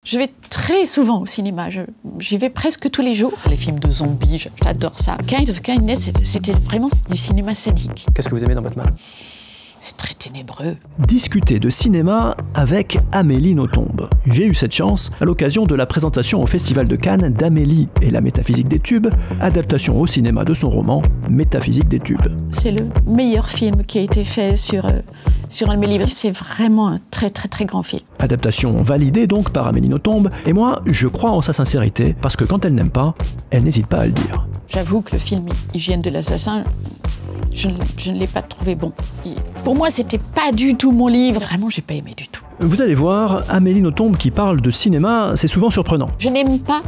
Je vais très souvent au cinéma, j'y vais presque tous les jours. Les films de zombies, j'adore ça. Kind of Kindness, c'était vraiment du cinéma sadique. Qu'est-ce que vous aimez dans Batman? C'est très ténébreux. Discuter de cinéma avec Amélie Nothomb. J'ai eu cette chance à l'occasion de la présentation au Festival de Cannes d'Amélie et la métaphysique des tubes, adaptation au cinéma de son roman Métaphysique des tubes. C'est le meilleur film qui a été fait sur un de mes livres. C'est vraiment un très grand film. Adaptation validée donc par Amélie Nothomb, et moi je crois en sa sincérité, parce que quand elle n'aime pas, elle n'hésite pas à le dire. J'avoue que le film Hygiène de l'assassin, je ne l'ai pas trouvé bon. Pour moi, c'était pas du tout mon livre. Vraiment, j'ai pas aimé du tout. Vous allez voir, Amélie Nothomb qui parle de cinéma, c'est souvent surprenant. Je n'aime pas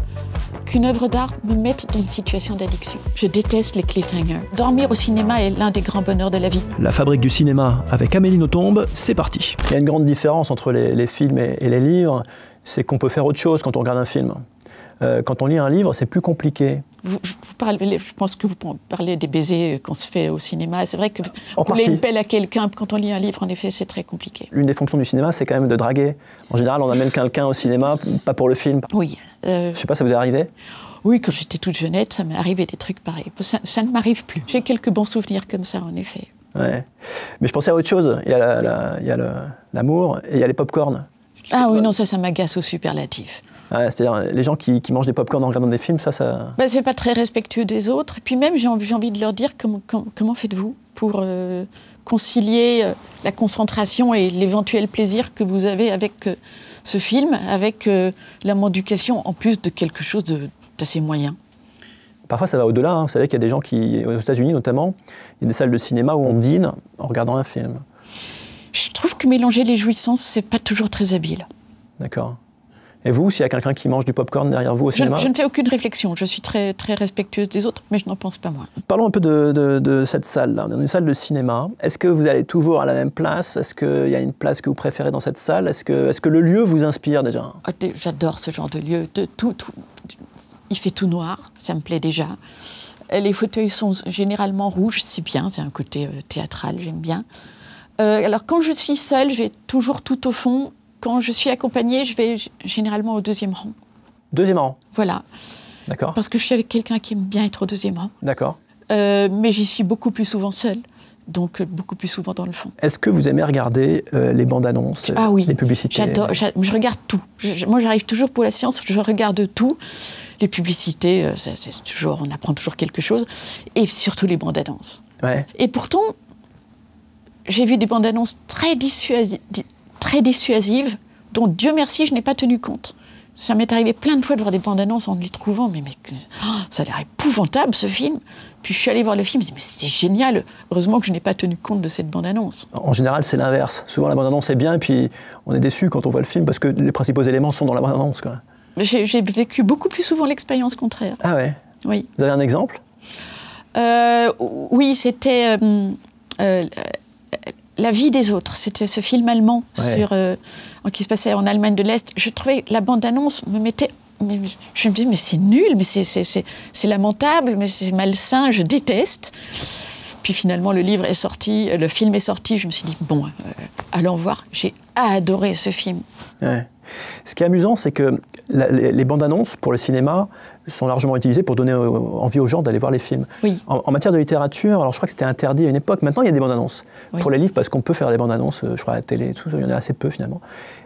qu'une œuvre d'art me mette dans une situation d'addiction. Je déteste les cliffhangers. Dormir au cinéma est l'un des grands bonheurs de la vie. La fabrique du cinéma avec Amélie Nothomb, c'est parti. Il y a une grande différence entre les films et les livres, c'est qu'on peut faire autre chose quand on regarde un film. Quand on lit un livre, c'est plus compliqué. Vous parlez, je pense que vous parlez des baisers qu'on se fait au cinéma. C'est vrai que couler une pelle à quelqu'un quand on lit un livre, en effet, c'est très compliqué. L'une des fonctions du cinéma, c'est quand même de draguer. En général, on amène quelqu'un au cinéma, pas pour le film. Oui. Je sais pas, ça vous est arrivé? Oui, quand j'étais toute jeunette, ça m'est arrivé des trucs pareils. Ça ne m'arrive plus. J'ai quelques bons souvenirs comme ça, en effet. Ouais. Mais je pensais à autre chose. Il y a l'amour et il y a les pop-corn. Ah oui, non, ça m'agace au superlatif. Ouais, c'est-à-dire les gens qui mangent des pop-corn en regardant des films, ça... Ben, c'est pas très respectueux des autres. Et puis même, j'ai envie de leur dire comment faites-vous pour concilier la concentration et l'éventuel plaisir que vous avez avec ce film, avec la mendication en plus de quelque chose d'assez moyen. Parfois, ça va au-delà. Hein. Vous savez qu'il y a des gens qui, aux États-Unis notamment, il y a des salles de cinéma où on dîne en regardant un film. Je trouve que mélanger les jouissances, c'est pas toujours très habile. D'accord. Et vous, s'il y a quelqu'un qui mange du pop-corn derrière vous au cinéma? Je ne fais aucune réflexion. Je suis très respectueuse des autres, mais je n'en pense pas moins. Parlons un peu de cette salle-là. On est dans une salle de cinéma. Est-ce que vous allez toujours à la même place? Est-ce qu'il y a une place que vous préférez dans cette salle? Est-ce que le lieu vous inspire déjà? J'adore ce genre de lieu. Il fait tout noir, ça me plaît déjà. Les fauteuils sont généralement rouges, c'est bien, c'est un côté théâtral, j'aime bien. Alors quand je suis seule, je vais toujours tout au fond. Quand je suis accompagnée, je vais généralement au deuxième rang. Deuxième rang? Voilà. D'accord. Parce que je suis avec quelqu'un qui aime bien être au deuxième rang. D'accord. Mais j'y suis beaucoup plus souvent seule, donc beaucoup plus souvent dans le fond. Est-ce que vous aimez regarder les bandes annonces, les publicités? J'adore, je regarde tout. Moi, j'arrive toujours pour la science, je regarde tout. Les publicités, on apprend toujours quelque chose. Et surtout les bandes annonces. Ouais. Et pourtant, j'ai vu des bandes annonces très dissuasives, dont Dieu merci, je n'ai pas tenu compte. Ça m'est arrivé plein de fois de voir des bandes annonces en les trouvant, mais ça a l'air épouvantable ce film. Puis je suis allée voir le film, je me suis dit, mais c'était génial. Heureusement que je n'ai pas tenu compte de cette bande annonce. En général, c'est l'inverse. Souvent, la bande annonce est bien, et puis on est déçu quand on voit le film parce que les principaux éléments sont dans la bande annonce, quoi. J'ai vécu beaucoup plus souvent l'expérience contraire. Ah ouais? Oui. Vous avez un exemple? Oui, c'était La vie des autres. C'était ce film allemand qui se passait en Allemagne de l'Est. Je trouvais la bande-annonce me mettait... Je me disais, mais c'est nul, mais c'est lamentable, mais c'est malsain, je déteste. Puis finalement, le film est sorti, je me suis dit, bon, allons voir. J'ai adoré ce film. Ouais. Ce qui est amusant, c'est que les bandes annonces pour le cinéma sont largement utilisées pour donner envie aux gens d'aller voir les films. Oui. En matière de littérature, alors je crois que c'était interdit à une époque. Maintenant, il y a des bandes annonces. Oui. Pour les livres, parce qu'on peut faire des bandes annonces, je crois à la télé, tout, il y en a assez peu finalement.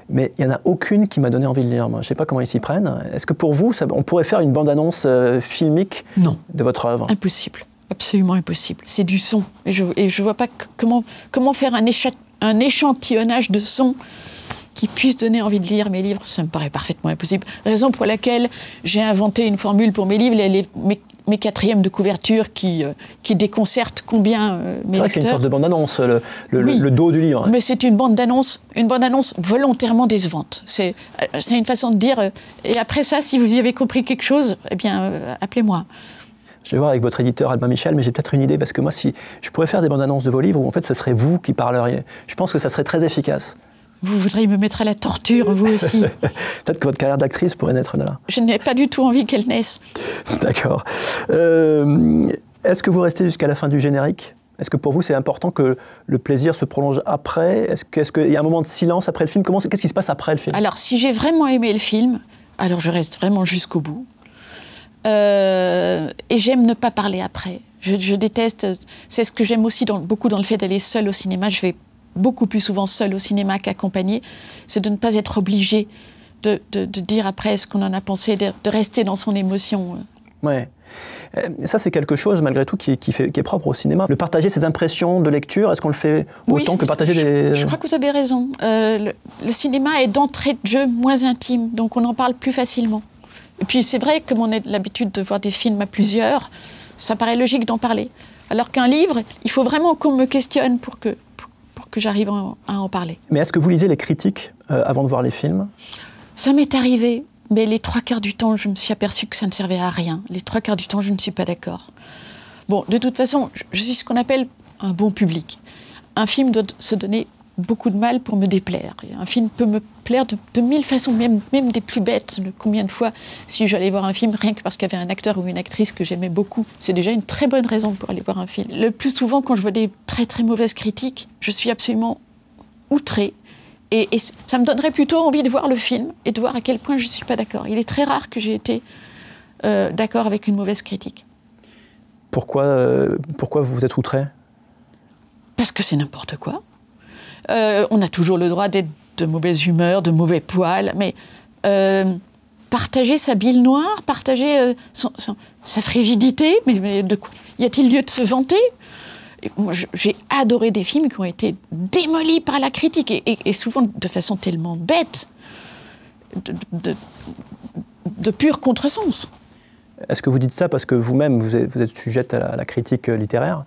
Mais il n'y en a aucune qui m'a donné envie de lire. Moi. Je ne sais pas comment ils s'y prennent. Est-ce que pour vous, on pourrait faire une bande annonce filmique de votre œuvre? Impossible. Absolument impossible. C'est du son. Et je ne vois pas comment faire un échantillonnage de son qui puisse donner envie de lire mes livres. Ça me paraît parfaitement impossible. Raison pour laquelle j'ai inventé une formule pour mes livres, mes quatrièmes de couverture qui déconcertent combien mes lecteurs. C'est vrai que c'est une sorte de bande-annonce, le dos du livre. Mais c'est une bande-annonce volontairement décevante. C'est une façon de dire, et après ça, si vous y avez compris quelque chose, eh bien, appelez-moi. Je vais voir avec votre éditeur Albin Michel, mais j'ai peut-être une idée, parce que moi, si je pourrais faire des bandes annonces de vos livres où en fait, ça serait vous qui parleriez. Je pense que ça serait très efficace. Vous voudriez me mettre à la torture, vous aussi. Peut-être que votre carrière d'actrice pourrait naître de là. Je n'ai pas du tout envie qu'elle naisse. D'accord. Est-ce que vous restez jusqu'à la fin du générique? Est-ce que pour vous, c'est important que le plaisir se prolonge après? Est-ce qu'il y a un moment de silence après le film? Qu'est-ce qui se passe après le film? Alors, si j'ai vraiment aimé le film, alors je reste vraiment jusqu'au bout. Et j'aime ne pas parler après. Je déteste, c'est ce que j'aime aussi beaucoup dans le fait d'aller seule au cinéma. Je vais beaucoup plus souvent seule au cinéma qu'accompagnée. C'est de ne pas être obligée de dire après ce qu'on en a pensé, de rester dans son émotion. Ouais. Ça, c'est quelque chose, malgré tout, qui est propre au cinéma. Le partager ses impressions de lecture, est-ce qu'on le fait autant que partager des... Je crois que vous avez raison. Le cinéma est d'entrée de jeu moins intime, donc on en parle plus facilement. Et puis c'est vrai, comme on a l'habitude de voir des films à plusieurs, ça paraît logique d'en parler. Alors qu'un livre, il faut vraiment qu'on me questionne pour que j'arrive à en parler. Mais est-ce que vous lisez les critiques avant de voir les films? Ça m'est arrivé. Mais les 3/4 du temps, je me suis aperçue que ça ne servait à rien. Les 3/4 du temps, je ne suis pas d'accord. Bon, de toute façon, je suis ce qu'on appelle un bon public. Un film doit se donner beaucoup de mal pour me déplaire. Et un film peut me plaire de mille façons, même des plus bêtes. Combien de fois, si j'allais voir un film, rien que parce qu'il y avait un acteur ou une actrice que j'aimais beaucoup, c'est déjà une très bonne raison pour aller voir un film. Le plus souvent, quand je vois des très très mauvaises critiques, je suis absolument outrée. Et ça me donnerait plutôt envie de voir le film et de voir à quel point je ne suis pas d'accord. Il est très rare que j'ai été d'accord avec une mauvaise critique. Pourquoi vous êtes outré? Parce que c'est n'importe quoi. On a toujours le droit d'être de mauvaise humeur, de mauvais poil, mais partager sa bile noire, partager sa frigidité, mais de quoi y a-t-il lieu de se vanter? Moi, j'ai adoré des films qui ont été démolis par la critique, et souvent de façon tellement bête, de pur contresens. Est-ce que vous dites ça parce que vous-même, vous êtes sujette à la critique littéraire?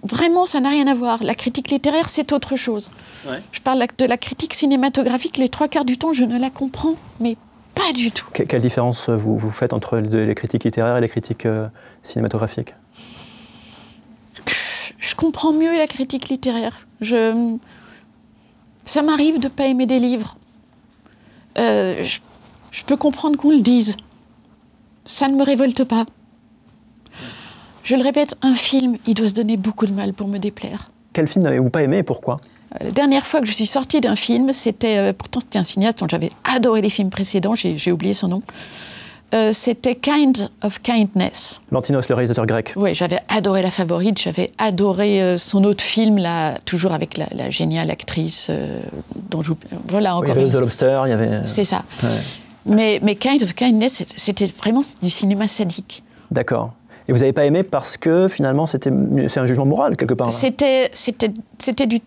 Vraiment, ça n'a rien à voir. La critique littéraire, c'est autre chose. Ouais. Je parle de la critique cinématographique, les 3/4 du temps, je ne la comprends, mais pas du tout. Quelle différence vous faites entre les critiques littéraires et les critiques cinématographiques? Je comprends mieux la critique littéraire. Ça m'arrive de ne pas aimer des livres. Je peux comprendre qu'on le dise. Ça ne me révolte pas. Je le répète, un film, il doit se donner beaucoup de mal pour me déplaire. Quel film n'avez-vous pas aimé et pourquoi? La dernière fois que je suis sortie d'un film, pourtant c'était un cinéaste dont j'avais adoré les films précédents, j'ai oublié son nom. C'était Kind of Kindness. Lanthimos, le réalisateur grec. Oui, j'avais adoré La Favorite, j'avais adoré son autre film, là, toujours avec la géniale actrice dont voilà, encore. Oui, il y avait The Lobster, il y avait... C'est ça. Ouais. Mais Kind of Kindness, c'était vraiment du cinéma sadique. D'accord. Et vous n'avez pas aimé parce que finalement c'est un jugement moral quelque part? C'était du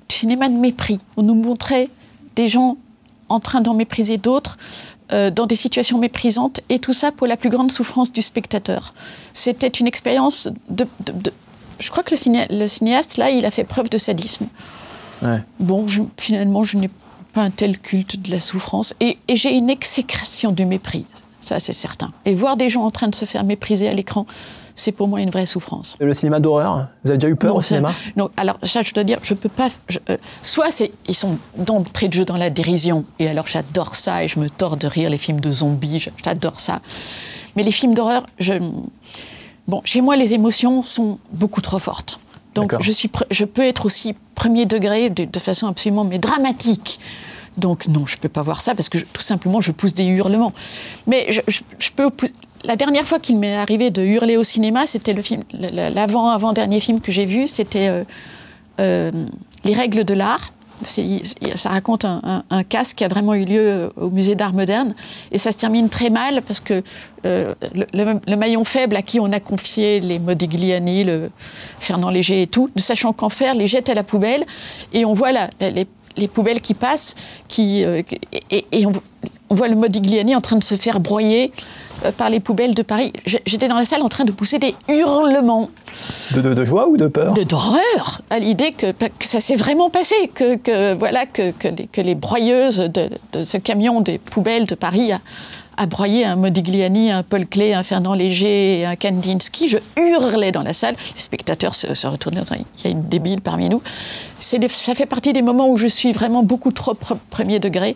cinéma de mépris. On nous montrait des gens en train d'en mépriser d'autres, dans des situations méprisantes, et tout ça pour la plus grande souffrance du spectateur. C'était une expérience je crois que le cinéaste, là, il a fait preuve de sadisme. Ouais. Bon, finalement, je n'ai pas un tel culte de la souffrance, et j'ai une exécration du mépris, ça c'est certain. Et voir des gens en train de se faire mépriser à l'écran, c'est pour moi une vraie souffrance. Le cinéma d'horreur, vous avez déjà eu peur au cinéma? Non, alors ça, je dois dire, je peux pas... soit ils sont d'entrée de jeu dans la dérision, et alors j'adore ça, et je me tords de rire, les films de zombies, j'adore ça. Mais les films d'horreur, bon, chez moi, les émotions sont beaucoup trop fortes. Donc je peux être aussi premier degré de façon absolument dramatique. Donc non, je ne peux pas voir ça, parce que tout simplement, je pousse des hurlements. Mais je peux... La dernière fois qu'il m'est arrivé de hurler au cinéma, c'était l'avant-dernier film que j'ai vu, c'était Les règles de l'art. Ça raconte un casse qui a vraiment eu lieu au musée d'art moderne, et ça se termine très mal parce que le maillon faible à qui on a confié les Modigliani, le Fernand Léger et tout, ne sachant qu'en faire, les jette à la poubelle, et on voit les poubelles qui passent, et on voit le Modigliani en train de se faire broyer par les poubelles de Paris. J'étais dans la salle en train de pousser des hurlements. De joie ou de peur? D'horreur, à l'idée que ça s'est vraiment passé, que les broyeuses de ce camion des poubelles de Paris a broyé un Modigliani, un Paul Klee, un Fernand Léger, un Kandinsky. Je hurlais dans la salle, les spectateurs se retournaient, il y a une débile parmi nous. Ça fait partie des moments où je suis vraiment beaucoup trop premier degré.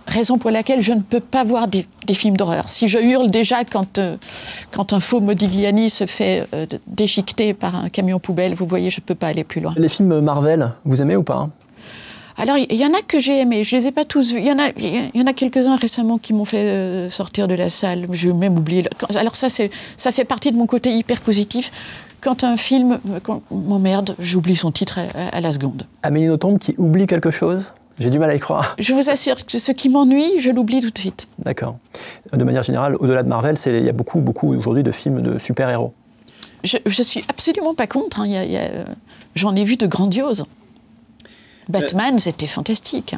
raison pour laquelle je ne peux pas voir des films d'horreur. Si je hurle déjà quand un faux Modigliani se fait déchiqueter par un camion poubelle, vous voyez, je ne peux pas aller plus loin. Les films Marvel, vous aimez ou pas? Alors, il y en a que j'ai aimés, je ne les ai pas tous vus. Il y en a quelques-uns récemment qui m'ont fait sortir de la salle. J'ai même oublié. Alors ça fait partie de mon côté hyper positif. Quand un film m'emmerde, j'oublie son titre à la seconde. Amélie Nothomb qui oublie quelque chose? J'ai du mal à y croire. Je vous assure que ce qui m'ennuie, je l'oublie tout de suite. D'accord. De manière générale, au-delà de Marvel, il y a beaucoup aujourd'hui de films de super-héros. Je suis absolument pas contre. Hein. J'en ai vu de grandioses. Batman, c'était fantastique.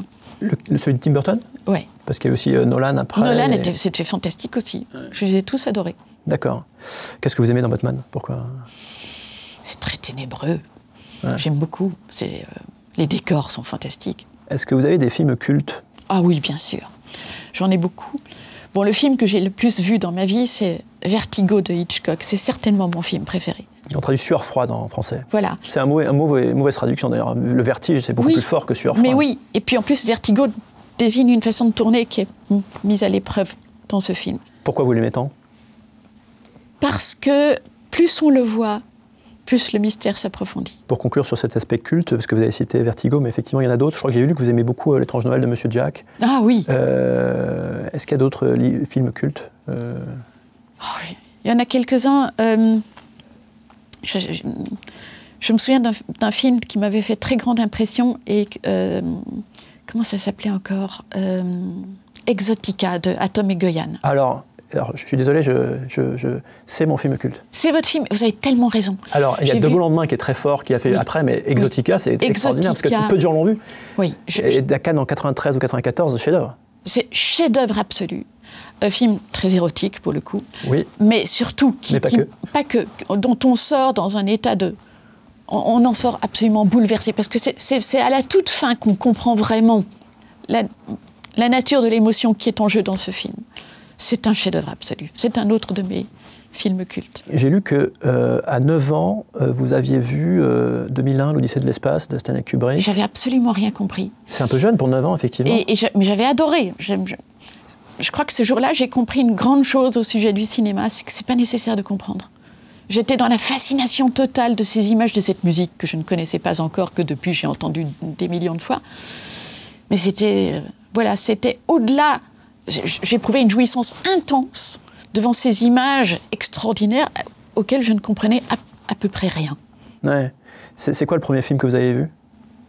Celui de Tim Burton? Oui. Parce qu'il y a aussi Nolan après. Nolan, c'était fantastique aussi. Ouais. Je les ai tous adorés. D'accord. Qu'est-ce que vous aimez dans Batman? Pourquoi? C'est très ténébreux. Ouais. J'aime beaucoup. Les décors sont fantastiques. Est-ce que vous avez des films cultes? Ah oui, bien sûr. J'en ai beaucoup. Bon, le film que j'ai le plus vu dans ma vie, c'est Vertigo de Hitchcock. C'est certainement mon film préféré. On traduit sueur froide en français. Voilà. C'est une mauvaise traduction d'ailleurs. Le vertige, c'est beaucoup plus fort que sueur froide. Mais oui, et puis en plus, Vertigo désigne une façon de tourner qui est mise à l'épreuve dans ce film. Pourquoi vous l'aimez tant? Parce que plus on le voit, plus le mystère s'approfondit. Pour conclure sur cet aspect culte, parce que vous avez cité Vertigo, mais effectivement il y en a d'autres. Je crois que j'ai lu que vous aimez beaucoup L'étrange Noël de Monsieur Jack. Ah oui. Est-ce qu'il y a d'autres films cultes? Il y en a quelques-uns. Je me souviens d'un film qui m'avait fait très grande impression et comment ça s'appelait encore Exotica de Atom et Goyan. Alors, je suis désolé, c'est mon film culte. C'est votre film, vous avez tellement raison. Alors, il y a Debout le lendemain qui est très fort, qui a fait après, mais Exotica, c'est extraordinaire, parce que peu de gens l'ont vu. Oui. Et Cannes en 93 ou 94, chef-d'œuvre. C'est chef-d'œuvre absolu. Un film très érotique, pour le coup. Oui. Mais surtout, pas que, dont on sort dans un état de... On en sort absolument bouleversé, parce que c'est à la toute fin qu'on comprend vraiment la nature de l'émotion qui est en jeu dans ce film. C'est un chef-d'œuvre absolu. C'est un autre de mes films cultes. J'ai lu qu'à 9 ans, vous aviez vu 2001, l'Odyssée de l'espace de Stanley Kubrick. J'avais absolument rien compris. C'est un peu jeune pour 9 ans, effectivement. Mais j'avais adoré. Je crois que ce jour-là, j'ai compris une grande chose au sujet du cinéma, c'est que c'est pas nécessaire de comprendre. J'étais dans la fascination totale de ces images, de cette musique que je ne connaissais pas encore, que depuis j'ai entendu des millions de fois. Mais c'était au-delà. J'éprouvais une jouissance intense devant ces images extraordinaires auxquelles je ne comprenais à peu près rien. Ouais. C'est quoi le premier film que vous avez vu?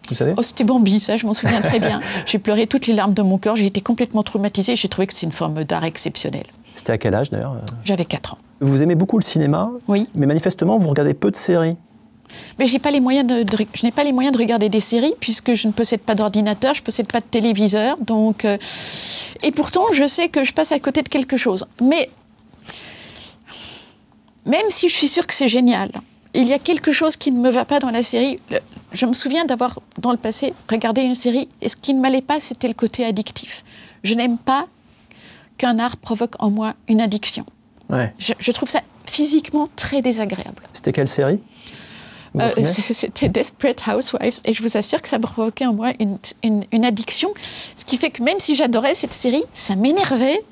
Vous savez? C'était Bambi, ça, je m'en souviens très bien. J'ai pleuré toutes les larmes de mon corps, j'ai été complètement traumatisée, j'ai trouvé que c'était une forme d'art exceptionnelle. C'était à quel âge d'ailleurs? J'avais 4 ans. Vous aimez beaucoup le cinéma? Oui. Mais manifestement, vous regardez peu de séries. Mais je n'ai pas les moyens de regarder des séries puisque je ne possède pas d'ordinateur, je ne possède pas de téléviseur. Donc, et pourtant, je sais que je passe à côté de quelque chose. Mais même si je suis sûre que c'est génial, il y a quelque chose qui ne me va pas dans la série. Je me souviens d'avoir, dans le passé, regardé une série et ce qui ne m'allait pas, c'était le côté addictif. Je n'aime pas qu'un art provoque en moi une addiction. Ouais. Je trouve ça physiquement très désagréable. C'était quelle série? C'était Desperate Housewives et je vous assure que ça provoquait en moi une addiction, ce qui fait que même si j'adorais cette série, ça m'énervait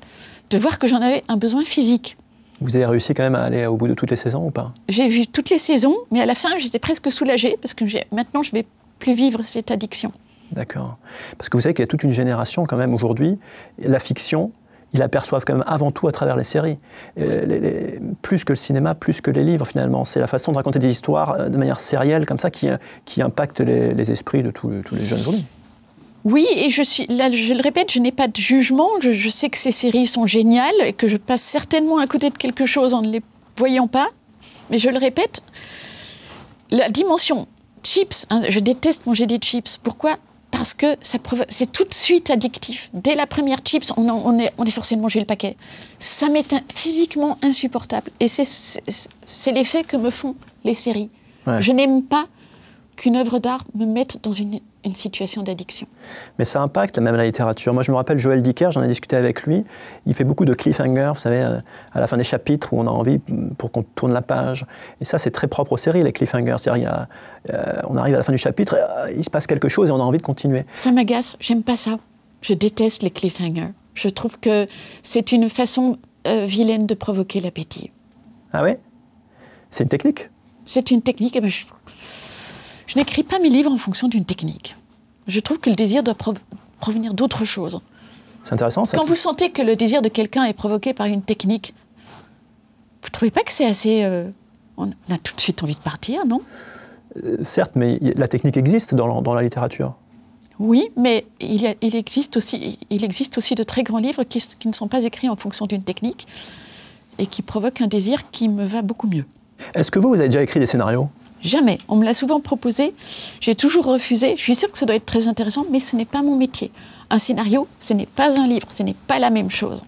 de voir que j'en avais un besoin physique. Vous avez réussi quand même à aller au bout de toutes les saisons ou pas? J'ai vu toutes les saisons, mais à la fin j'étais presque soulagée parce que maintenant je ne vais plus vivre cette addiction. D'accord. Parce que vous savez qu'il y a toute une génération quand même aujourd'hui, la fiction, ils l'aperçoivent quand même avant tout à travers les séries. Plus que le cinéma, plus que les livres finalement. C'est la façon de raconter des histoires de manière sérielle comme ça qui impacte les esprits de tous les jeunes aujourd'hui. Oui, et je le répète, je n'ai pas de jugement. Je sais que ces séries sont géniales et que je passe certainement à côté de quelque chose en ne les voyant pas. Mais je le répète, la dimension chips, hein, je déteste manger des chips. Pourquoi ? Parce que c'est tout de suite addictif. Dès la première chips, on est forcé de manger le paquet. Ça m'est physiquement insupportable. Et c'est l'effet que me font les séries. Ouais. Je n'aime pas qu'une œuvre d'art me mette dans une situation d'addiction. Mais ça impacte même la littérature. Moi, je me rappelle Joël Dicker, j'en ai discuté avec lui. Il fait beaucoup de cliffhangers, vous savez, à la fin des chapitres où on a envie pour qu'on tourne la page. Et ça, c'est très propre aux séries, les cliffhangers. C'est-à-dire, on arrive à la fin du chapitre, il se passe quelque chose et on a envie de continuer. Ça m'agace, j'aime pas ça. Je déteste les cliffhangers. Je trouve que c'est une façon vilaine de provoquer l'appétit. Ah ouais? C'est une technique? C'est une technique. Je n'écris pas mes livres en fonction d'une technique. Je trouve que le désir doit provenir d'autre chose. C'est intéressant, ça. Quand vous sentez que le désir de quelqu'un est provoqué par une technique, vous ne trouvez pas que c'est assez... on a tout de suite envie de partir, non? Certes, mais la technique existe dans la littérature. Oui, mais il existe aussi de très grands livres qui ne sont pas écrits en fonction d'une technique et qui provoquent un désir qui me va beaucoup mieux. Est-ce que vous avez déjà écrit des scénarios? Jamais. On me l'a souvent proposé. J'ai toujours refusé. Je suis sûre que ça doit être très intéressant, mais ce n'est pas mon métier. Un scénario, ce n'est pas un livre, ce n'est pas la même chose.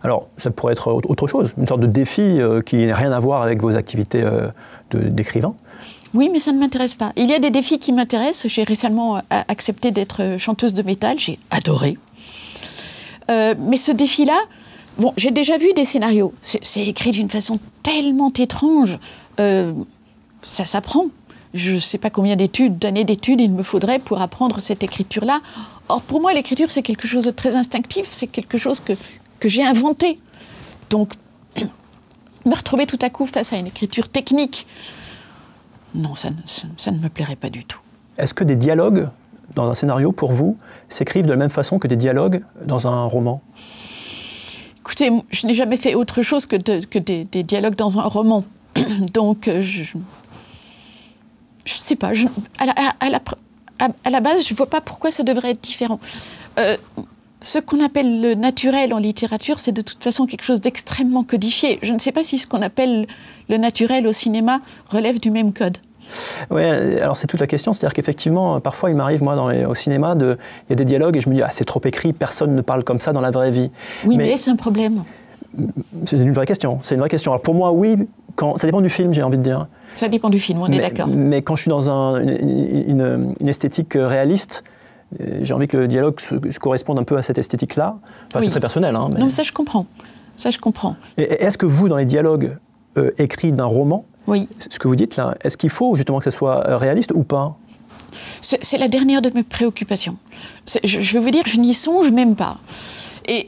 Alors, ça pourrait être autre chose, une sorte de défi qui n'a rien à voir avec vos activités d'écrivain. Oui, mais ça ne m'intéresse pas. Il y a des défis qui m'intéressent. J'ai récemment accepté d'être chanteuse de métal. J'ai adoré. Mais ce défi-là, bon, j'ai déjà vu des scénarios. C'est écrit d'une façon tellement étrange. Ça s'apprend. Je ne sais pas combien d'années d'études il me faudrait pour apprendre cette écriture-là. Or, pour moi, l'écriture, c'est quelque chose de très instinctif. C'est quelque chose que j'ai inventé. Donc, me retrouver tout à coup face à une écriture technique, non, ça ne me plairait pas du tout. Est-ce que des dialogues dans un scénario, pour vous, s'écrivent de la même façon que des dialogues dans un roman? Écoutez, je n'ai jamais fait autre chose que des dialogues dans un roman. Donc, je ne sais pas. À la base, je ne vois pas pourquoi ça devrait être différent. Ce qu'on appelle le naturel en littérature, c'est de toute façon quelque chose d'extrêmement codifié. Je ne sais pas si ce qu'on appelle le naturel au cinéma relève du même code. Oui, alors c'est toute la question. C'est-à-dire qu'effectivement, parfois, il m'arrive, moi, au cinéma, il y a des dialogues et je me dis « Ah, c'est trop écrit, personne ne parle comme ça dans la vraie vie. » Oui, mais c'est un problème. C'est une vraie question. C'est une vraie question. Alors pour moi, oui, ça dépend du film, j'ai envie de dire. Ça dépend du film, on est d'accord. Mais quand je suis dans une esthétique réaliste, j'ai envie que le dialogue se corresponde un peu à cette esthétique-là. Enfin, oui. C'est très personnel. Hein, mais... Non, mais ça, je comprends. Ça, je comprends. Et est-ce que vous, dans les dialogues écrits d'un roman, oui. Ce que vous dites là, est-ce qu'il faut justement que ça soit réaliste ou pas? C'est la dernière de mes préoccupations. Je vais vous dire, je n'y songe même pas. Et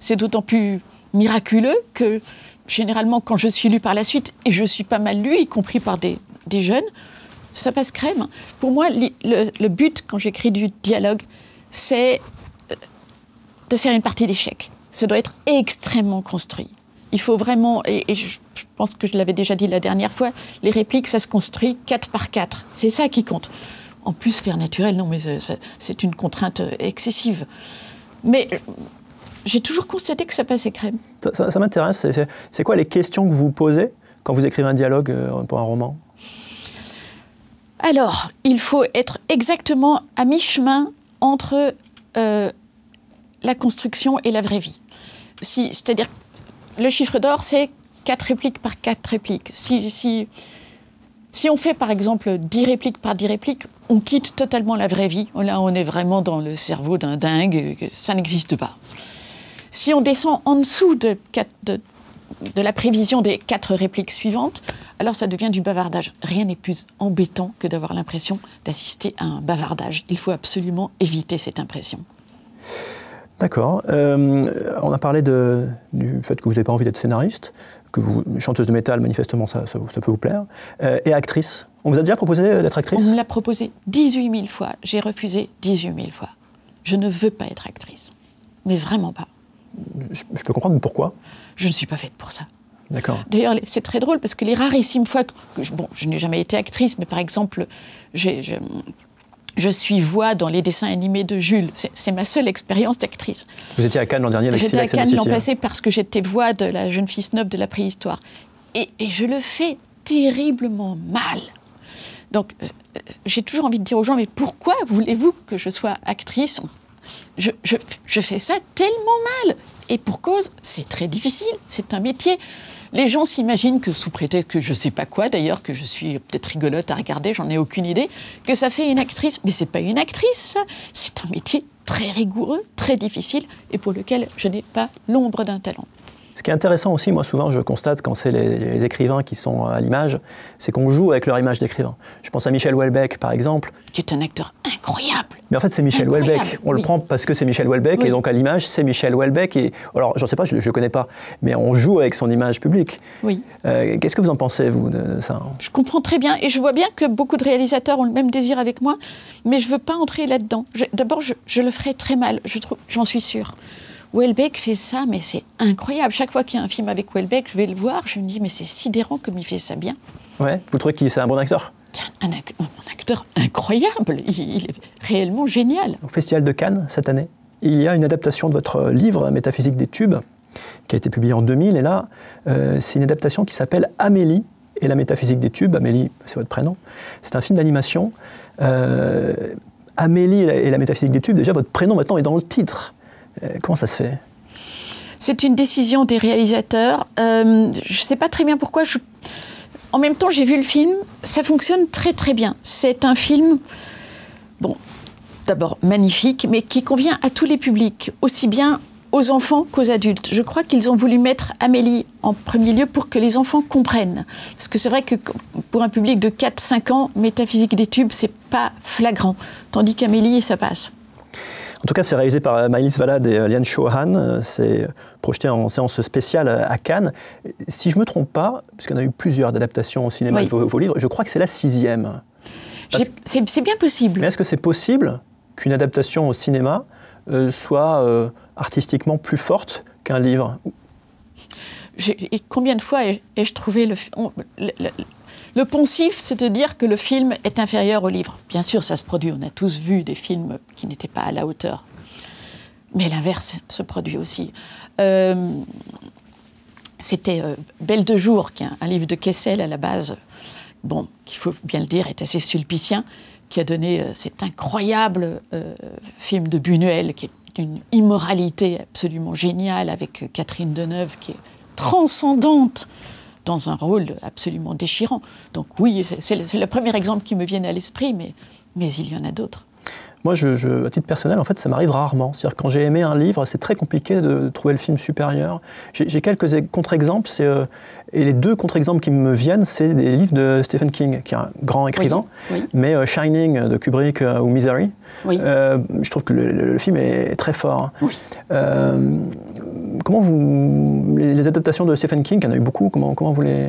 c'est d'autant plus miraculeux que, généralement, quand je suis lue par la suite, et je suis pas mal lue, y compris par des jeunes, ça passe crème. Pour moi, le but, quand j'écris du dialogue, c'est de faire une partie d'échecs. Ça doit être extrêmement construit. Il faut vraiment, et je pense que je l'avais déjà dit la dernière fois, les répliques, ça se construit 4 par 4. C'est ça qui compte. En plus, faire naturel, non, mais c'est une contrainte excessive. Mais j'ai toujours constaté que ça passait crème. Ça m'intéresse. C'est quoi les questions que vous posez quand vous écrivez un dialogue pour un roman? Alors, il faut être exactement à mi-chemin entre la construction et la vraie vie. C'est-à-dire, le chiffre d'or, c'est 4 répliques par 4 répliques. Si on fait, par exemple, 10 répliques par 10 répliques, on quitte totalement la vraie vie. Là, on est vraiment dans le cerveau d'un dingue. Ça n'existe pas. Si on descend en dessous de la prévision des 4 répliques suivantes, alors ça devient du bavardage. Rien n'est plus embêtant que d'avoir l'impression d'assister à un bavardage. Il faut absolument éviter cette impression. D'accord. On a parlé du fait que vous n'avez pas envie d'être scénariste, que vous, chanteuse de métal, manifestement, ça peut vous plaire, et actrice. On vous a déjà proposé d'être actrice? On me l'a proposé 18 000 fois. J'ai refusé 18 000 fois. Je ne veux pas être actrice. Mais vraiment pas. Je peux comprendre pourquoi? Je ne suis pas faite pour ça. D'accord. D'ailleurs, c'est très drôle parce que les rarissimes fois je n'ai jamais été actrice, mais par exemple, je suis voix dans les dessins animés de Jules. C'est ma seule expérience d'actrice. Vous étiez à Cannes l'an dernier avec J'étais à Cannes l'an passé parce que j'étais voix de la jeune fille snob de la préhistoire. Et je le fais terriblement mal. Donc, j'ai toujours envie de dire aux gens, mais pourquoi voulez-vous que je sois actrice? Je fais ça tellement mal. Et pour cause, c'est très difficile, c'est un métier. Les gens s'imaginent que, sous prétexte que je ne sais pas quoi, d'ailleurs, que je suis peut-être rigolote à regarder, j'en ai aucune idée, que ça fait une actrice. Mais ce n'est pas une actrice, ça. C'est un métier très rigoureux, très difficile, et pour lequel je n'ai pas l'ombre d'un talent. Ce qui est intéressant aussi, moi souvent je constate quand c'est les écrivains qui sont à l'image, c'est qu'on joue avec leur image d'écrivain. Je pense à Michel Houellebecq par exemple. Qui est un acteur incroyable. Mais en fait c'est Michel Houellebecq. On le prend parce que c'est Michel Houellebecq et donc à l'image c'est Michel Houellebecq. Et, alors je ne sais pas, je ne le connais pas, mais on joue avec son image publique. Oui. Qu'est-ce que vous en pensez vous de ça? Je comprends très bien et je vois bien que beaucoup de réalisateurs ont le même désir avec moi, mais je ne veux pas entrer là-dedans. D'abord je le ferai très mal, j'en suis sûre. Houellebecq fait ça, mais c'est incroyable. Chaque fois qu'il y a un film avec Houellebecq, je vais le voir, je me dis, mais c'est sidérant comme il fait ça bien. Ouais, vous trouvez qu'il c'est un bon acteur? Un acteur incroyable, il est réellement génial. Au Festival de Cannes, cette année, il y a une adaptation de votre livre, Métaphysique des tubes, qui a été publié en 2000, et là, c'est une adaptation qui s'appelle Amélie et la métaphysique des tubes. Amélie, c'est votre prénom. C'est un film d'animation. Amélie et la métaphysique des tubes, déjà, votre prénom maintenant est dans le titre. Comment ça se fait? C'est une décision des réalisateurs. Je ne sais pas très bien pourquoi. En même temps, j'ai vu le film. Ça fonctionne très très bien. C'est un film, bon, d'abord magnifique, mais qui convient à tous les publics, aussi bien aux enfants qu'aux adultes. Je crois qu'ils ont voulu mettre Amélie en premier lieu pour que les enfants comprennent. Parce que c'est vrai que pour un public de 4-5 ans, Métaphysique des tubes, c'est pas flagrant. Tandis qu'Amélie, ça passe. En tout cas, c'est réalisé par Maëlys Valade et Lian Chauhan. C'est projeté en séance spéciale à Cannes. Si je ne me trompe pas, parce qu'il y en a eu plusieurs d'adaptations au cinéma de vos livres, je crois que c'est la 6e. C'est bien possible. Mais est-ce que c'est possible qu'une adaptation au cinéma soit artistiquement plus forte qu'un livre? Et combien de fois ai-je trouvé le poncif, c'est de dire que le film est inférieur au livre. Bien sûr, ça se produit. On a tous vu des films qui n'étaient pas à la hauteur. Mais l'inverse se produit aussi. C'était Belle de jour, qui est un livre de Kessel à la base, bon, qu'il faut bien le dire, est assez sulpicien, qui a donné cet incroyable film de Buñuel, qui est d'une immoralité absolument géniale, avec Catherine Deneuve, qui est transcendante dans un rôle absolument déchirant. Donc oui, c'est le premier exemple qui me vient à l'esprit, mais il y en a d'autres. Moi, à titre personnel, en fait, ça m'arrive rarement. C'est-à-dire quand j'ai aimé un livre, c'est très compliqué de trouver le film supérieur. J'ai quelques contre-exemples, et les deux contre-exemples qui me viennent, c'est des livres de Stephen King, qui est un grand écrivain, mais Shining de Kubrick ou Misery, je trouve que le film est très fort. Oui. Comment les adaptations de Stephen King, il y en a eu beaucoup, comment vous les...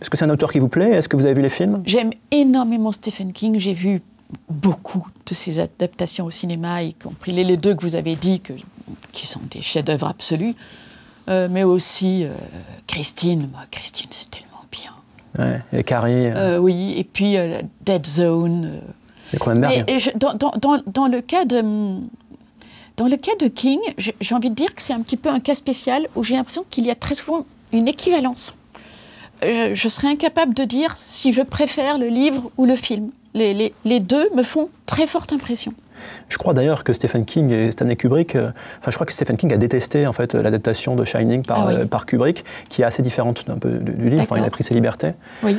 Est-ce que c'est un auteur qui vous plaît? Est-ce que vous avez vu les films? J'aime énormément Stephen King, j'ai vu beaucoup de ses adaptations au cinéma, y compris les deux que vous avez dit, qui sont des chefs-d'œuvre absolus, mais aussi Christine. Christine, c'est tellement bien. Ouais, et Carrie. Oui, et puis Dead Zone. Mais dans le cas de King, j'ai envie de dire que c'est un petit peu un cas spécial où j'ai l'impression qu'il y a très souvent une équivalence. Je serais incapable de dire si je préfère le livre ou le film. Les deux me font très forte impression. Je crois d'ailleurs que Stephen King et Stanley Kubrick, je crois que Stephen King a détesté en fait l'adaptation de Shining par Kubrick, qui est assez différente un peu du livre. Enfin, il a pris ses libertés. Oui.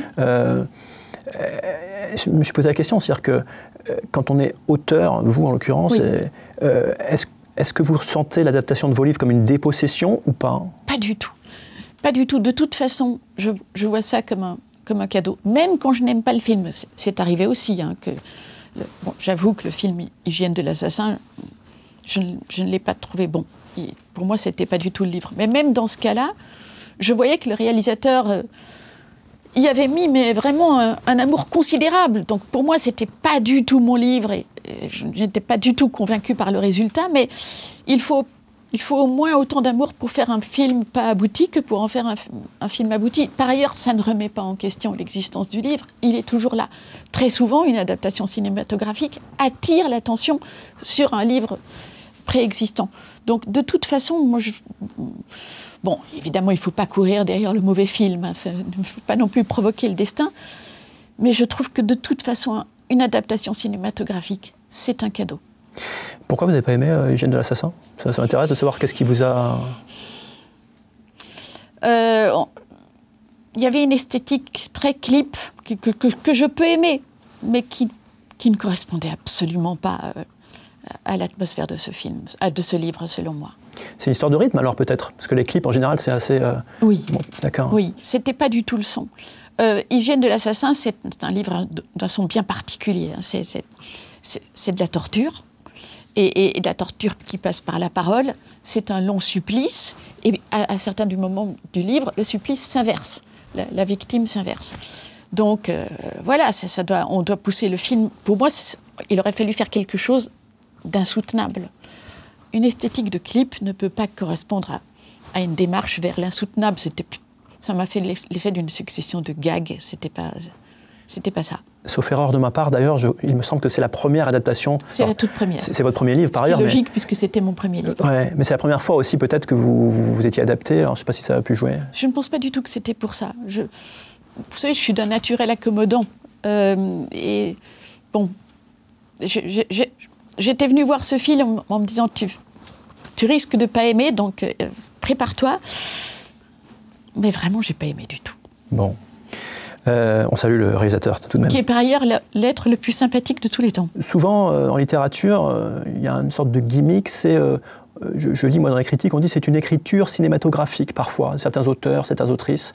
Je me suis posé la question, c'est-à-dire que quand on est auteur, vous en l'occurrence, est-ce que vous ressentez l'adaptation de vos livres comme une dépossession ou pas? Pas du tout. Pas du tout. De toute façon, je vois ça comme un cadeau. Même quand je n'aime pas le film, c'est arrivé aussi. J'avoue que le film Hygiène de l'assassin, je ne l'ai pas trouvé bon. Pour moi, c'était pas du tout le livre. Mais même dans ce cas-là, je voyais que le réalisateur y avait mis vraiment un amour considérable. Donc pour moi, c'était pas du tout mon livre et je n'étais pas du tout convaincue par le résultat. Mais il faut au moins autant d'amour pour faire un film pas abouti que pour en faire un film abouti. Par ailleurs, ça ne remet pas en question l'existence du livre. Il est toujours là. Très souvent, une adaptation cinématographique attire l'attention sur un livre préexistant. Donc, de toute façon, moi, bon, évidemment, il ne faut pas courir derrière le mauvais film. Il ne faut pas non plus provoquer le destin. Mais je trouve que de toute façon, une adaptation cinématographique, c'est un cadeau. Pourquoi vous n'avez pas aimé Hygiène de l'assassin? Ça m'intéresse de savoir qu'est-ce qui vous a... Il y avait une esthétique très clip que je peux aimer, mais qui ne correspondait absolument pas à l'atmosphère de ce film, de ce livre, selon moi. C'est une histoire de rythme alors peut-être? Parce que les clips en général c'est assez... Oui, bon, d'accord. Oui, c'était pas du tout le son. Hygiène de l'assassin, c'est un livre d'un son bien particulier. Hein. C'est de la torture. Et de la torture qui passe par la parole, c'est un long supplice. Et à certains moments du livre, le supplice s'inverse. La victime s'inverse. Donc voilà, on doit pousser le film. Pour moi, il aurait fallu faire quelque chose d'insoutenable. Une esthétique de clip ne peut pas correspondre à une démarche vers l'insoutenable. Ça m'a fait l'effet d'une succession de gags. C'était pas ça. Sauf erreur de ma part, d'ailleurs, il me semble que c'est la première adaptation. C'est la toute première. C'est votre premier livre, par ailleurs. C'est logique, puisque c'était mon premier livre. Ouais, mais c'est la première fois aussi, peut-être, que vous étiez adapté. Alors, je ne sais pas si ça a pu jouer. Je ne pense pas du tout que c'était pour ça. Vous savez, je suis d'un naturel accommodant. Et bon, j'étais venue voir ce film en me disant tu risques de ne pas aimer, donc prépare-toi. Mais vraiment, je n'ai pas aimé du tout. Bon. On salue le réalisateur tout de même. Qui est par ailleurs l'être le plus sympathique de tous les temps. Souvent, en littérature, il y a une sorte de gimmick, c'est, je lis moi dans les critiques, on dit c'est une écriture cinématographique parfois, certains auteurs, certaines autrices.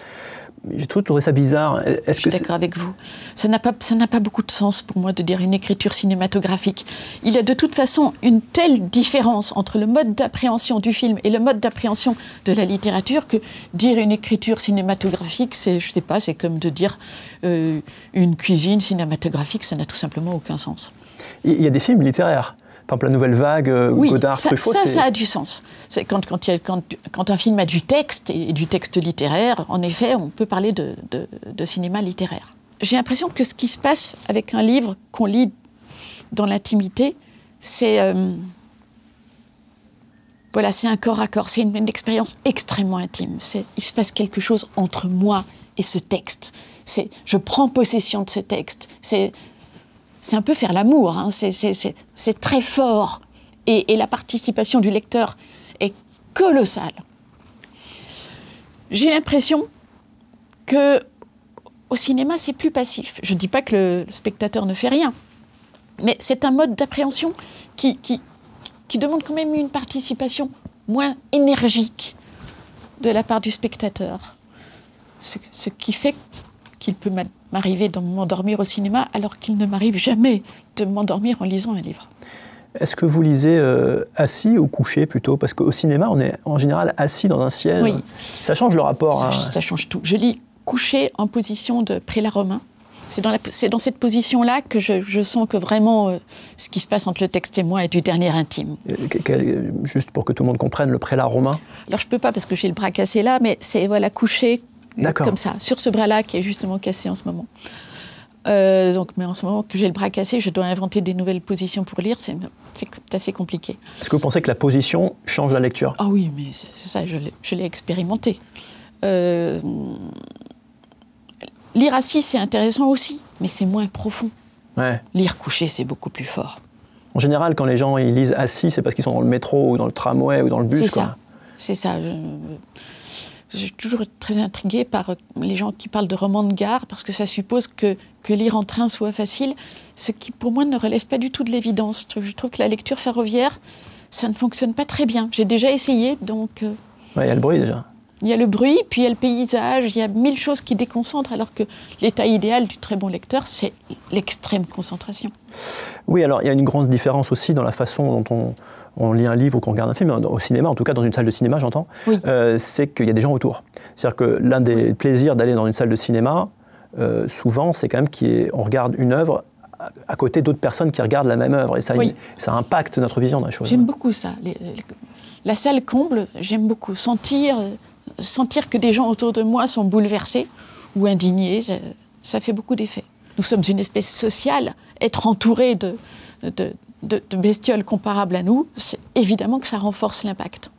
J'ai toujours trouvé ça bizarre. Je suis d'accord avec vous. Ça n'a pas beaucoup de sens pour moi de dire une écriture cinématographique. Il y a de toute façon une telle différence entre le mode d'appréhension du film et le mode d'appréhension de la littérature que dire une écriture cinématographique, c'est, je sais pas, c'est comme de dire une cuisine cinématographique, ça n'a tout simplement aucun sens. Il y a des films littéraires. Par exemple, La Nouvelle Vague, oui, Godard, Truffaut. Ça a du sens. C'est quand un film a du texte, et du texte littéraire, en effet, on peut parler de cinéma littéraire. J'ai l'impression que ce qui se passe avec un livre qu'on lit dans l'intimité, c'est voilà, c'est un corps à corps, c'est une expérience extrêmement intime. Il se passe quelque chose entre moi et ce texte. Je prends possession de ce texte. C'est un peu faire l'amour, hein. C'est très fort. Et la participation du lecteur est colossale. J'ai l'impression qu'au cinéma, c'est plus passif. Je ne dis pas que le spectateur ne fait rien, mais c'est un mode d'appréhension qui demande quand même une participation moins énergique de la part du spectateur. Ce qui fait qu'il peut m'arriver de m'endormir au cinéma alors qu'il ne m'arrive jamais de m'endormir en lisant un livre. Est-ce que vous lisez assis ou couché plutôt? Parce qu'au cinéma, on est en général assis dans un siège. Oui. Ça change le rapport. Ça change tout. Je lis couché en position de prélat romain. C'est dans cette position-là que je sens que vraiment ce qui se passe entre le texte et moi est du dernier intime. Juste pour que tout le monde comprenne, le prélat romain? Alors je ne peux pas parce que j'ai le bras cassé là, mais c'est voilà, couché comme ça, sur ce bras-là qui est justement cassé en ce moment. Mais en ce moment que j'ai le bras cassé, je dois inventer des nouvelles positions pour lire, c'est assez compliqué. Est-ce que vous pensez que la position change la lecture? Ah oui, mais c'est ça, je l'ai expérimenté. Lire assis, c'est intéressant aussi, mais c'est moins profond. Ouais. Lire couché, c'est beaucoup plus fort. En général, quand les gens ils lisent assis, c'est parce qu'ils sont dans le métro ou dans le tramway ou dans le bus. C'est ça. Je suis toujours très intriguée par les gens qui parlent de romans de gare, parce que ça suppose que lire en train soit facile, ce qui, pour moi, ne relève pas du tout de l'évidence. Je trouve que la lecture ferroviaire, ça ne fonctionne pas très bien. J'ai déjà essayé, donc... Il y a le bruit, déjà. Il y a le bruit, puis il y a le paysage, il y a 1000 choses qui déconcentrent, alors que l'état idéal du très bon lecteur, c'est l'extrême concentration. Oui, alors il y a une grande différence aussi dans la façon dont on lit un livre ou qu'on regarde un film, au cinéma, en tout cas dans une salle de cinéma, j'entends, oui. C'est qu'il y a des gens autour. C'est-à-dire que l'un des plaisirs d'aller dans une salle de cinéma, souvent, c'est quand même qu'on regarde une œuvre à côté d'autres personnes qui regardent la même œuvre, et ça, ça impacte notre vision de la chose. J'aime beaucoup ça. La salle comble, j'aime beaucoup. Sentir que des gens autour de moi sont bouleversés ou indignés, ça fait beaucoup d'effet. Nous sommes une espèce sociale. Être entouré de bestioles comparables à nous, c'est évidemment que ça renforce l'impact.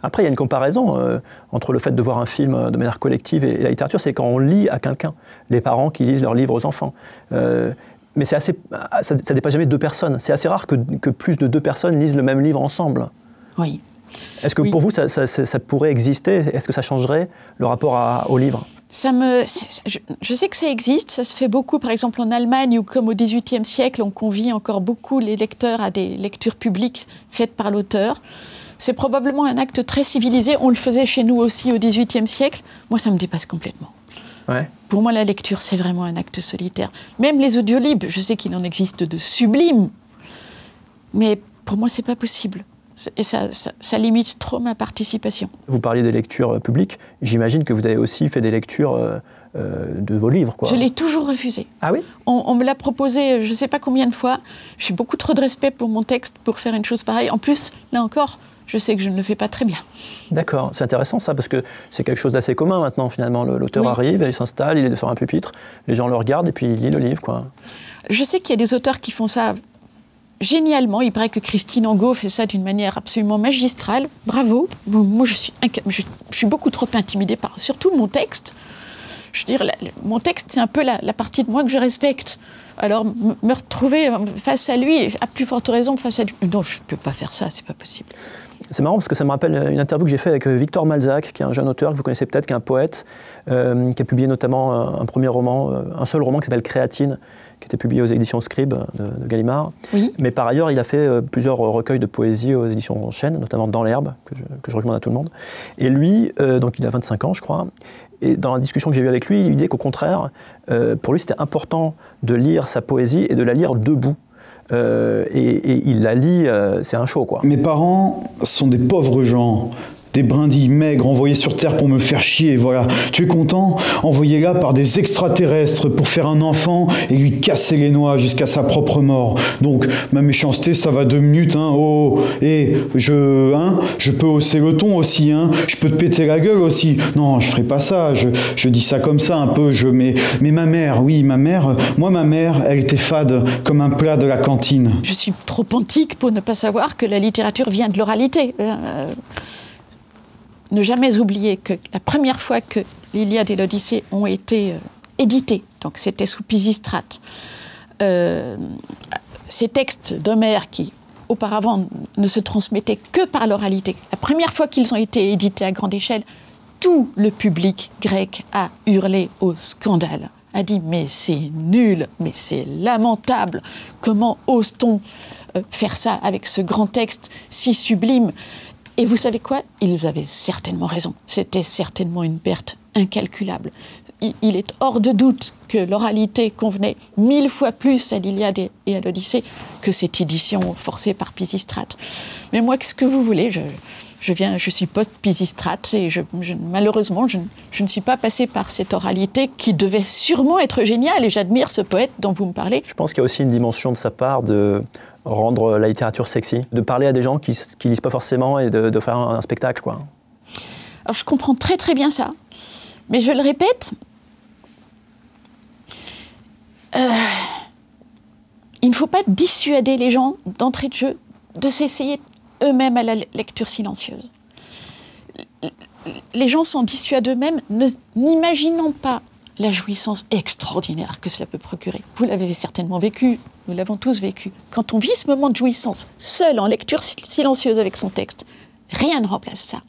Après, il y a une comparaison entre le fait de voir un film de manière collective et la littérature, c'est quand on lit à quelqu'un. Les parents qui lisent leurs livres aux enfants. Mais ça dépasse jamais 2 personnes. C'est assez rare que plus de 2 personnes lisent le même livre ensemble. Oui. Est-ce que pour vous, ça pourrait exister? Est-ce que ça changerait le rapport au livre? Je sais que ça existe, ça se fait beaucoup, par exemple en Allemagne, où comme au XVIIIe siècle, on convie encore beaucoup les lecteurs à des lectures publiques faites par l'auteur. C'est probablement un acte très civilisé. On le faisait chez nous aussi au XVIIIe siècle. Moi, ça me dépasse complètement. Ouais. Pour moi, la lecture, c'est vraiment un acte solitaire. Même les audiolibres, je sais qu'il en existe de sublimes, mais pour moi, c'est pas possible. Et ça limite trop ma participation. Vous parliez des lectures publiques. J'imagine que vous avez aussi fait des lectures de vos livres, quoi. Je l'ai toujours refusé. Ah oui? On me l'a proposé je ne sais pas combien de fois. J'ai beaucoup trop de respect pour mon texte pour faire une chose pareille. En plus, là encore, je sais que je ne le fais pas très bien. D'accord, c'est intéressant ça, parce que c'est quelque chose d'assez commun maintenant, finalement. L'auteur arrive, il s'installe, il est sur un pupitre, les gens le regardent et puis il lit le livre, quoi. Je sais qu'il y a des auteurs qui font ça génialement. Il paraît que Christine Angot fait ça d'une manière absolument magistrale. Bravo. Bon, moi, je suis beaucoup trop intimidée par surtout mon texte. Je veux dire, mon texte, c'est un peu la partie de moi que je respecte. Alors, me retrouver face à lui, à plus forte raison face à lui... Non, je ne peux pas faire ça, c'est pas possible. C'est marrant parce que ça me rappelle une interview que j'ai faite avec Victor Malzac, qui est un jeune auteur que vous connaissez peut-être, qui est un poète, qui a publié notamment un premier roman, un seul roman qui s'appelle Créatine, qui était publié aux éditions Scribe de Gallimard. Oui. Mais par ailleurs, il a fait plusieurs recueils de poésie aux éditions Chênes, notamment Dans l'herbe, que je recommande à tout le monde. Et lui, donc il a 25 ans, je crois, et dans la discussion que j'ai eue avec lui, il disait qu'au contraire, pour lui, c'était important de lire sa poésie et de la lire debout. Et il la lit, c'est un show, quoi. Mes parents sont des pauvres gens, des brindilles maigres envoyés sur Terre pour me faire chier, voilà. Tu es content? Envoyé là par des extraterrestres pour faire un enfant et lui casser les noix jusqu'à sa propre mort. Donc, ma méchanceté, ça va 2 minutes, hein. Oh, et je peux hausser le ton aussi, hein. Je peux te péter la gueule aussi. Non, je ferai pas ça, je dis ça comme ça un peu, mais ma mère, oui, ma mère, elle était fade comme un plat de la cantine. Je suis trop antique pour ne pas savoir que la littérature vient de l'oralité. Ne jamais oublier que la première fois que l'Iliade et l'Odyssée ont été édités, donc c'était sous Pisistrate, ces textes d'Homère qui auparavant ne se transmettaient que par l'oralité, la première fois qu'ils ont été édités à grande échelle, tout le public grec a hurlé au scandale, a dit « mais c'est nul, mais c'est lamentable, comment ose-t-on faire ça avec ce grand texte si sublime ?» Et vous savez quoi? Ils avaient certainement raison. C'était certainement une perte incalculable. Il est hors de doute que l'oralité convenait 1000 fois plus à l'Iliade et à l'Odyssée que cette édition forcée par Pisistrate. Mais moi, qu'est-ce que vous voulez? Je suis post-Pisistrate et malheureusement, je ne suis pas passée par cette oralité qui devait sûrement être géniale et j'admire ce poète dont vous me parlez. Je pense qu'il y a aussi une dimension de sa part de rendre la littérature sexy, de parler à des gens qui lisent pas forcément et de faire un spectacle, quoi. Alors je comprends très très bien ça, mais je le répète, il ne faut pas dissuader les gens d'entrée de jeu de s'essayer eux-mêmes à la lecture silencieuse. Les gens s'en dissuadent eux-mêmes, n'imaginant pas la jouissance extraordinaire que cela peut procurer. Vous l'avez certainement vécu, nous l'avons tous vécu. Quand on vit ce moment de jouissance, seul en lecture silencieuse avec son texte, rien ne remplace ça.